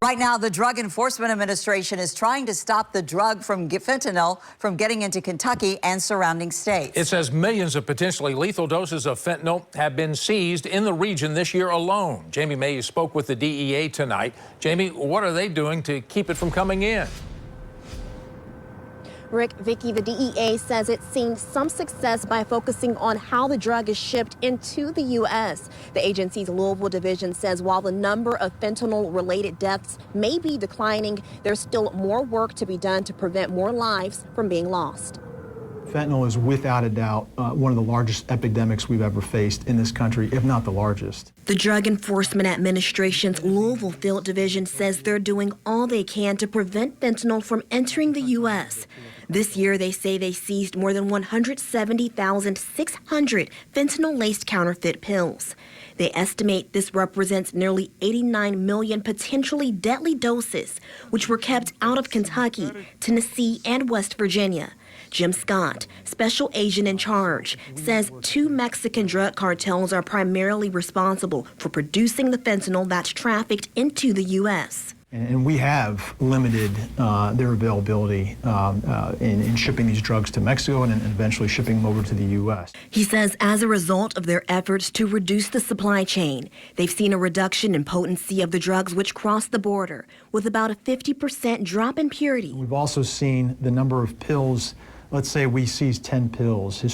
Right now, the Drug Enforcement Administration is trying to stop the drug from fentanyl from getting into Kentucky and surrounding states. It says millions of potentially lethal doses of fentanyl have been seized in the region this year alone. Jamie Mays spoke with the DEA tonight. Jamie, what are they doing to keep it from coming in? Rick, Vicky, the DEA says it's seen some success by focusing on how the drug is shipped into the U.S. The agency's Louisville division says while the number of fentanyl-related deaths may be declining, there's still more work to be done to prevent more lives from being lost. Fentanyl is without a doubt one of the largest epidemics we've ever faced in this country, if not the largest. The Drug Enforcement Administration's Louisville Field Division says they're doing all they can to prevent fentanyl from entering the U.S. This year, they say they seized more than 170,600 fentanyl-laced counterfeit pills. They estimate this represents nearly 89 million potentially deadly doses, which were kept out of Kentucky, Tennessee, and West Virginia. Jim Scott, special agent in charge, says 2 Mexican drug cartels are primarily responsible for producing the fentanyl that's trafficked into the U.S. And we have limited their availability in shipping these drugs to Mexico and eventually shipping them over to the U.S. He says as a result of their efforts to reduce the supply chain, they've seen a reduction in potency of the drugs which cross the border, with about a 50% drop in purity. We've also seen the number of pills. Let's say we seized 10 pills. In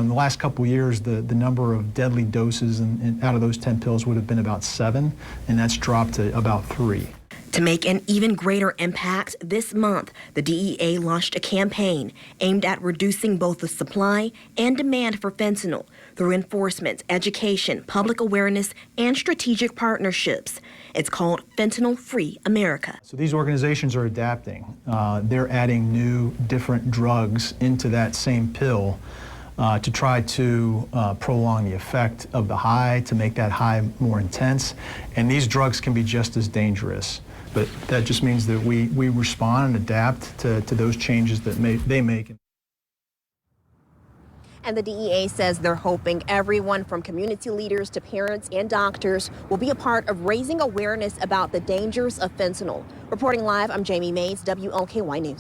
the last couple of years, the number of deadly doses out of those 10 pills would have been about 7, and that's dropped to about 3. To make an even greater impact, this month, the DEA launched a campaign aimed at reducing both the supply and demand for fentanyl through enforcement, education, public awareness, and strategic partnerships. It's called Fentanyl Free America. So these organizations are adapting. They're adding new, different drugs into that same pill to try to prolong the effect of the high, to make that high more intense. And these drugs can be just as dangerous. But that just means that we respond and adapt to those changes that they make. And the DEA says they're hoping everyone from community leaders to parents and doctors will be a part of raising awareness about the dangers of fentanyl. Reporting live, I'm Jamie Mays, WLKY News.